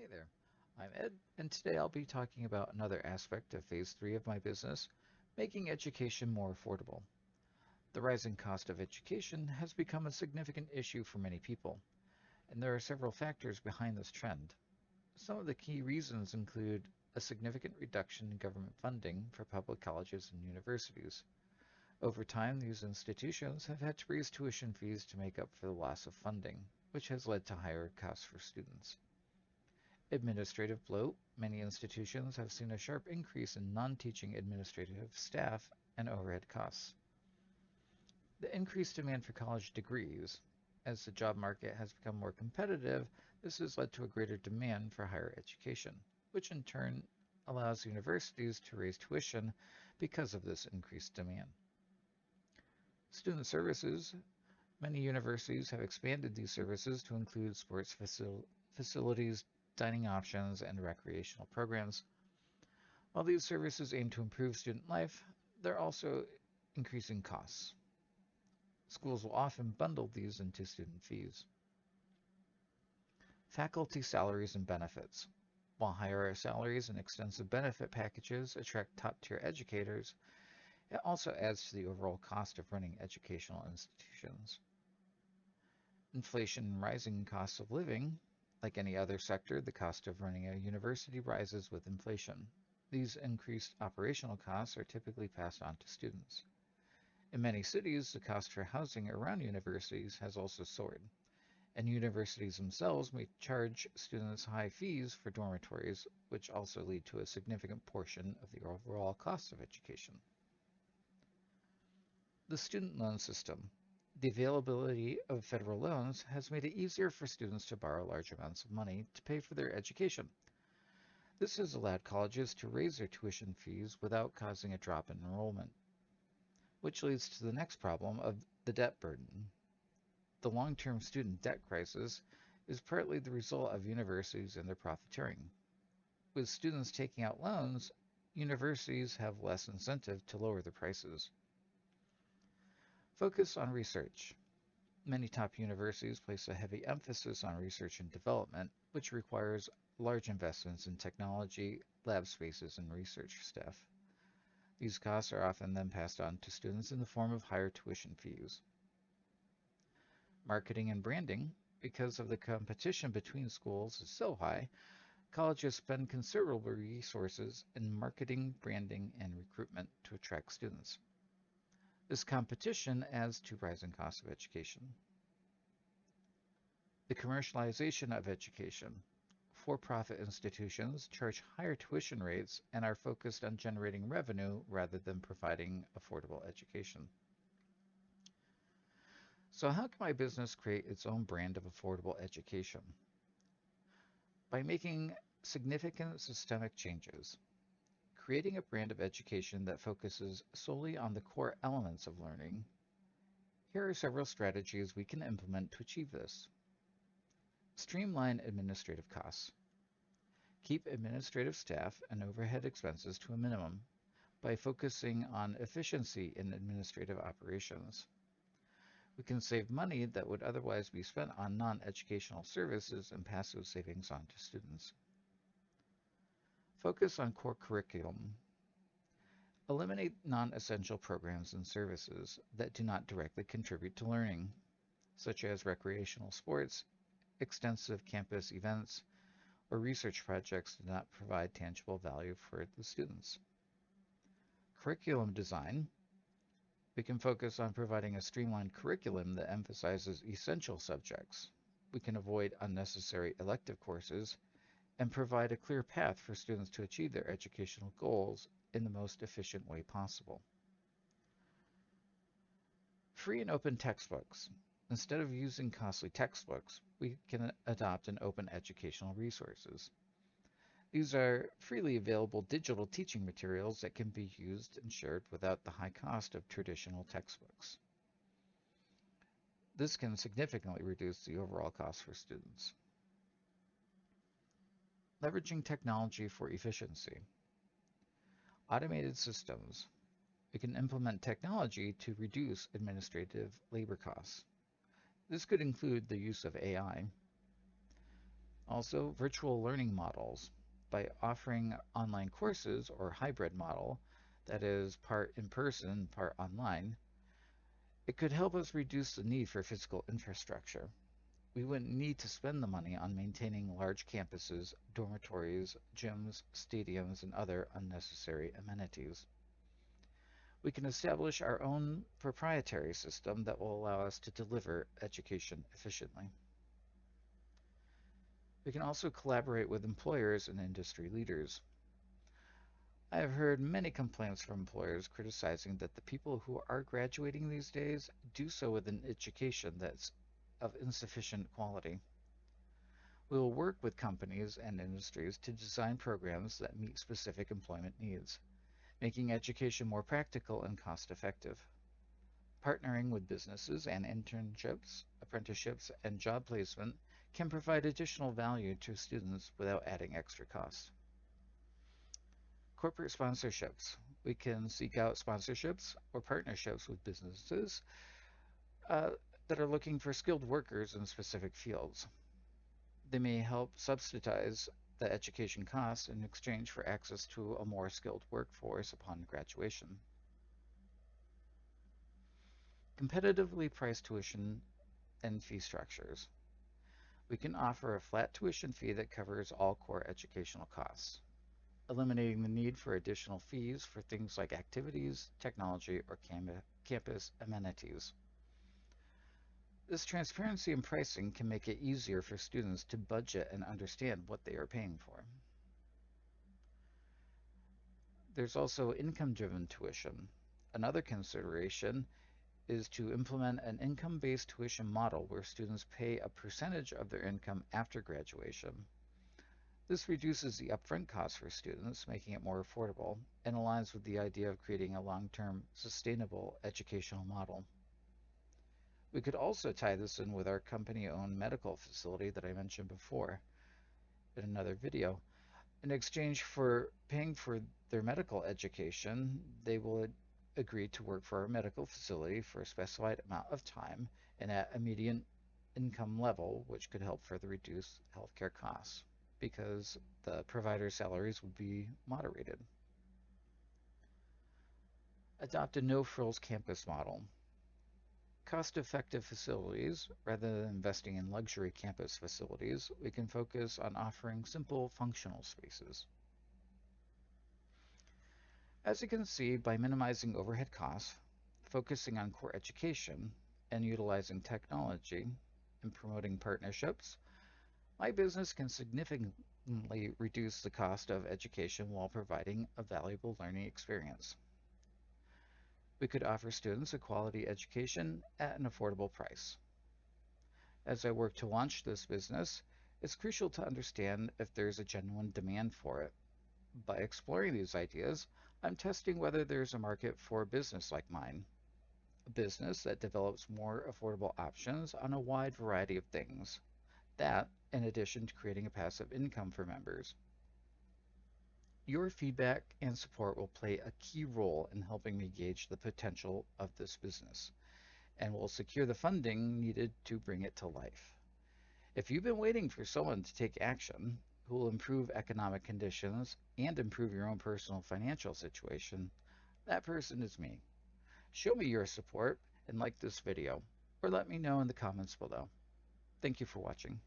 Hey there, I'm Ed, and today I'll be talking about another aspect of Phase 3 of my business, making education more affordable. The rising cost of education has become a significant issue for many people, and there are several factors behind this trend. Some of the key reasons include a significant reduction in government funding for public colleges and universities. Over time, these institutions have had to raise tuition fees to make up for the loss of funding, which has led to higher costs for students. Administrative bloat. Many institutions have seen a sharp increase in non-teaching administrative staff and overhead costs. The increased demand for college degrees. As the job market has become more competitive, this has led to a greater demand for higher education, which in turn allows universities to raise tuition because of this increased demand. Student services. Many universities have expanded these services to include sports facilities, dining options, and recreational programs. While these services aim to improve student life, they're also increasing costs. Schools will often bundle these into student fees. Faculty salaries and benefits. While higher salaries and extensive benefit packages attract top-tier educators, it also adds to the overall cost of running educational institutions. Inflation and rising costs of living. Like any other sector, the cost of running a university rises with inflation. These increased operational costs are typically passed on to students. In many cities, the cost for housing around universities has also soared, and universities themselves may charge students high fees for dormitories, which also lead to a significant portion of the overall cost of education. The student loan system. The availability of federal loans has made it easier for students to borrow large amounts of money to pay for their education. This has allowed colleges to raise their tuition fees without causing a drop in enrollment, which leads to the next problem of the debt burden. The long-term student debt crisis is partly the result of universities and their profiteering. With students taking out loans, universities have less incentive to lower their prices. Focus on research. Many top universities place a heavy emphasis on research and development, which requires large investments in technology, lab spaces, and research staff. These costs are often then passed on to students in the form of higher tuition fees. Marketing and branding. Because of the competition between schools is so high, colleges spend considerable resources in marketing, branding, and recruitment to attract students. This competition adds to rising costs of education. The commercialization of education. For-profit institutions charge higher tuition rates and are focused on generating revenue rather than providing affordable education. So how can my business create its own brand of affordable education? By making significant systemic changes. Creating a brand of education that focuses solely on the core elements of learning. Here are several strategies we can implement to achieve this. Streamline administrative costs. Keep administrative staff and overhead expenses to a minimum by focusing on efficiency in administrative operations. We can save money that would otherwise be spent on non-educational services and pass those savings on to students. Focus on core curriculum. Eliminate non-essential programs and services that do not directly contribute to learning, such as recreational sports, extensive campus events, or research projects that do not provide tangible value for the students. Curriculum design. We can focus on providing a streamlined curriculum that emphasizes essential subjects. We can avoid unnecessary elective courses and provide a clear path for students to achieve their educational goals in the most efficient way possible. Free and open textbooks. Instead of using costly textbooks, we can adopt an open educational resources. These are freely available digital teaching materials that can be used and shared without the high cost of traditional textbooks. This can significantly reduce the overall cost for students. Leveraging technology for efficiency. Automated systems. We can implement technology to reduce administrative labor costs. This could include the use of AI. Also, virtual learning models. By offering online courses or hybrid model, that is part in person, part online, it could help us reduce the need for physical infrastructure. We wouldn't need to spend the money on maintaining large campuses, dormitories, gyms, stadiums, and other unnecessary amenities. We can establish our own proprietary system that will allow us to deliver education efficiently. We can also collaborate with employers and industry leaders. I have heard many complaints from employers criticizing that the people who are graduating these days do so with an education that's of insufficient quality. We will work with companies and industries to design programs that meet specific employment needs, making education more practical and cost-effective. Partnering with businesses and internships, apprenticeships, and job placement can provide additional value to students without adding extra costs. Corporate sponsorships. We can seek out sponsorships or partnerships with businesses uh, that are looking for skilled workers in specific fields. They may help subsidize the education costs in exchange for access to a more skilled workforce upon graduation. Competitively priced tuition and fee structures. We can offer a flat tuition fee that covers all core educational costs, eliminating the need for additional fees for things like activities, technology, or campus amenities. This transparency in pricing can make it easier for students to budget and understand what they are paying for. There's also income-driven tuition. Another consideration is to implement an income-based tuition model where students pay a percentage of their income after graduation. This reduces the upfront cost for students, making it more affordable, and aligns with the idea of creating a long-term, sustainable educational model. We could also tie this in with our company-owned medical facility that I mentioned before in another video. In exchange for paying for their medical education, they will agree to work for our medical facility for a specified amount of time and at a median income level, which could help further reduce healthcare costs because the provider salaries would be moderated. Adopt a no-frills campus model. Cost-effective facilities, rather than investing in luxury campus facilities, we can focus on offering simple functional spaces. As you can see, by minimizing overhead costs, focusing on core education, and utilizing technology and promoting partnerships, my business can significantly reduce the cost of education while providing a valuable learning experience. We could offer students a quality education at an affordable price. As I work to launch this business, it's crucial to understand if there's a genuine demand for it. By exploring these ideas, I'm testing whether there's a market for a business like mine, a business that develops more affordable options on a wide variety of things. That, in addition to creating a passive income for members. Your feedback and support will play a key role in helping me gauge the potential of this business and will secure the funding needed to bring it to life. If you've been waiting for someone to take action who will improve economic conditions and improve your own personal financial situation, that person is me. Show me your support and like this video, or let me know in the comments below. Thank you for watching.